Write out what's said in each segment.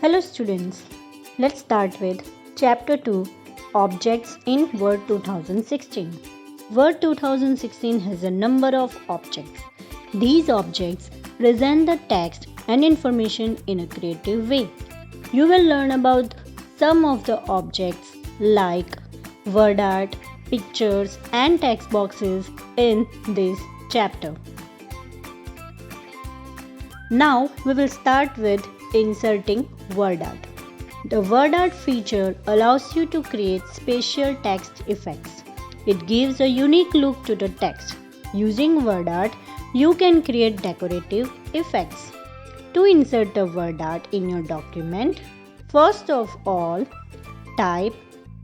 Hello students, let's start with Chapter 2 Objects in Word 2016. Word 2016 has a number of objects. These objects present the text and information in a creative way. You will learn about some of the objects like word art, pictures and text boxes in this chapter. Now we will start with inserting word art. The word art feature allows you to create spatial text effects. It gives a unique look to the text. Using word art, you can create decorative effects. To insert a word art in your document, first of all, type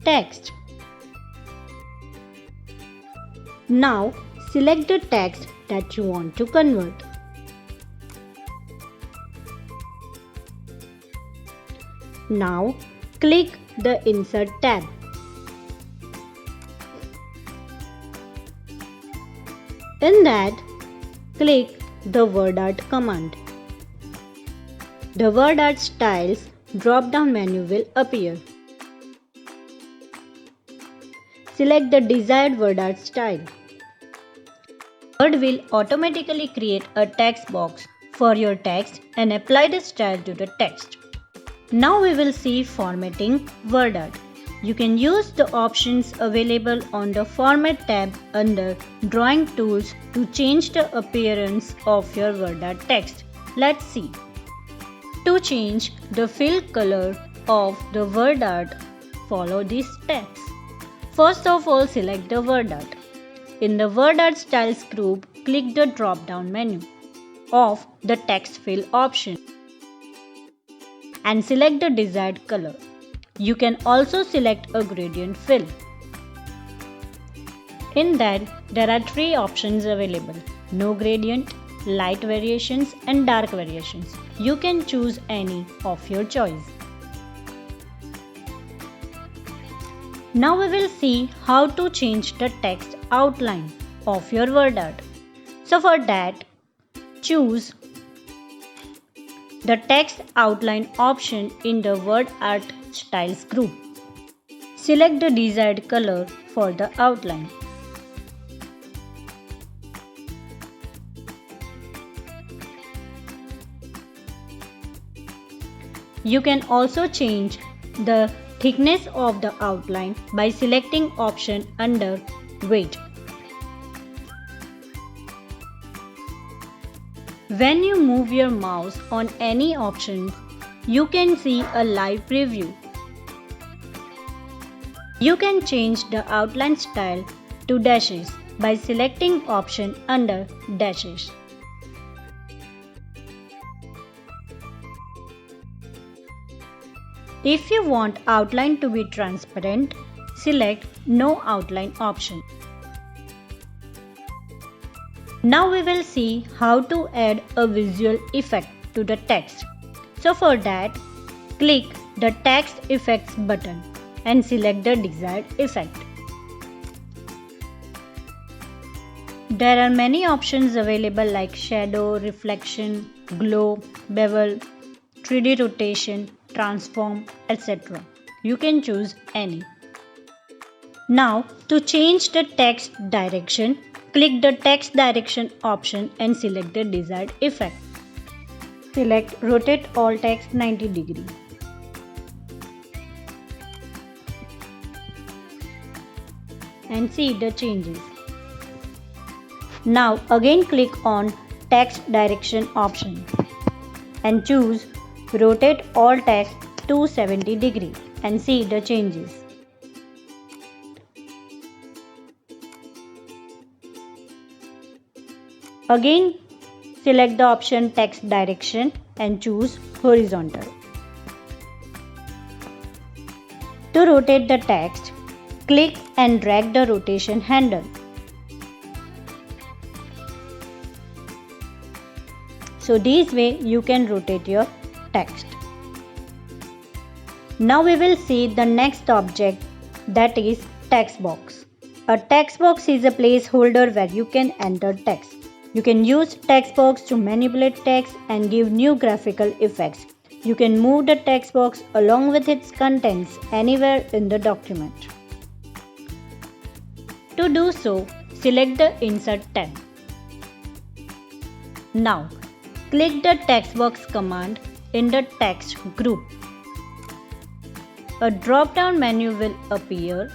text. Now, select the text that you want to convert. Now, click the Insert tab. In that, click the Word Art command. The Word Art Styles drop-down menu will appear. Select the desired word art style. Word will automatically create a text box for your text and apply the style to the text. Now we will see formatting word art. You can use the options available on the Format tab under Drawing Tools to change the appearance of your word art text. Let's see. To change the fill color of the word art, follow these steps. First of all, select the word art. In the Word Art Styles group, click the drop-down menu of the Text Fill option and select the desired color. You can also select a gradient fill. In that, there are three options available: no gradient, light variations and dark variations. You can choose any of your choice. Now we will see how to change the text outline of your word art. So for that, choose the text outline option in the Word Art Styles group. Select the desired color for the outline. You can also change the thickness of the outline by selecting option under Weight. When you move your mouse on any option, you can see a live preview. You can change the outline style to dashes by selecting option under Dashes. If you want outline to be transparent, select No Outline option. Now we will see how to add a visual effect to the text. So for that, click the Text Effects button and select the desired effect. There are many options available like shadow, reflection, glow, bevel, 3D rotation, transform, etc. You can choose any. Now, to change the text direction, click the text direction option and select the desired effect. Select Rotate All Text 90 degree. And see the changes. Now again click on Text Direction option and choose Rotate All Text 270 degree and see the changes. Again, select the option Text Direction and choose Horizontal. To rotate the text, click and drag the rotation handle. So this way you can rotate your text. Now we will see the next object, that is text box. A text box is a placeholder where you can enter text. You can use text box to manipulate text and give new graphical effects. You can move the text box along with its contents anywhere in the document. To do so, select the Insert tab. Now, click the text box command in the text group. A drop-down menu will appear.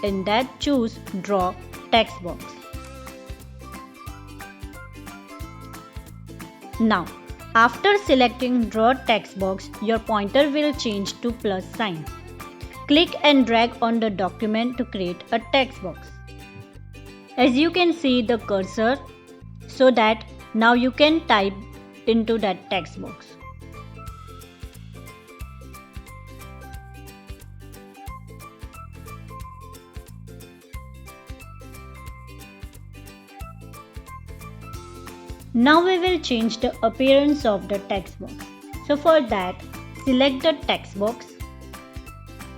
In that, choose Draw Text Box. Now, after selecting Draw Text Box, your pointer will change to plus sign. Click and drag on the document to create a text box. As you can see the cursor, so that now you can type into that text box. Now we will change the appearance of the text box. So for that, select the text box.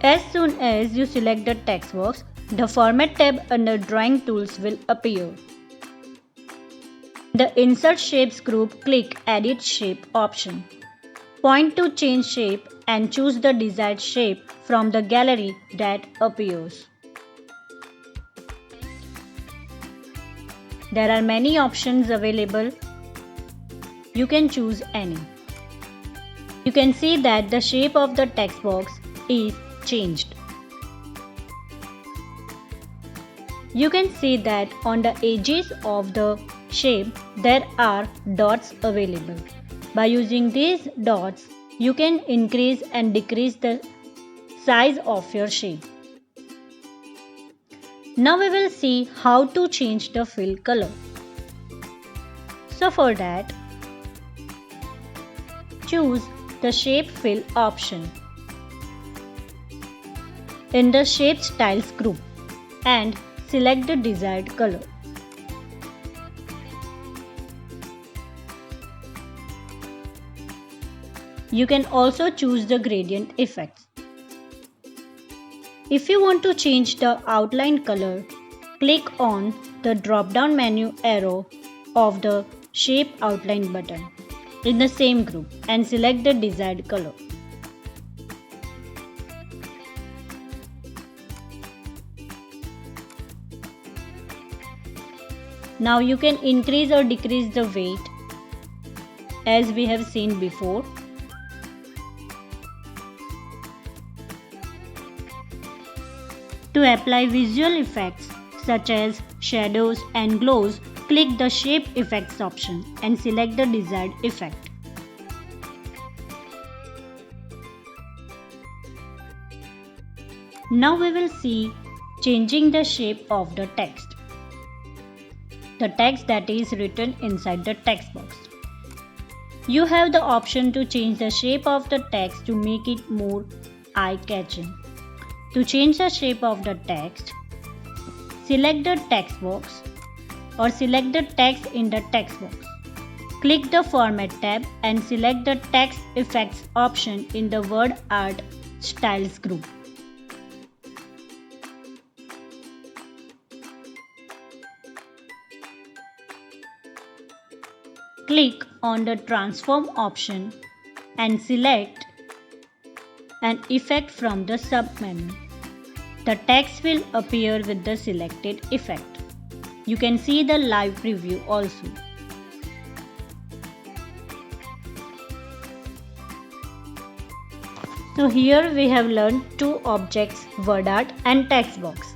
As soon as you select the text box, the Format tab under Drawing Tools will appear. In the Insert Shapes group, click Edit Shape option. Point to change shape and choose the desired shape from the gallery that appears. There are many options available. You can choose any. You can see that the shape of the text box is changed. You can see that on the edges of the shape there are dots available. By using these dots, you can increase and decrease the size of your shape. Now we will see how to change the fill color. So for that, choose the Shape Fill option in the Shape Styles group and select the desired color. You can also choose the gradient effects. If you want to change the outline color, click on the drop-down menu arrow of the Shape Outline button in the same group and select the desired color. Now you can increase or decrease the weight as we have seen before. To apply visual effects such as shadows and glows, click the Shape Effects option and select the desired effect. Now we will see changing the shape of the text. The text that is written inside the text box. You have the option to change the shape of the text to make it more eye-catching. To change the shape of the text, select the text box or select the text in the text box. Click the Format tab and select the Text Effects option in the Word Art Styles group. Click on the Transform option and select an effect from the sub-menu. The text will appear with the selected effect. You can see the live preview also. So here we have learned two objects, word art and text box.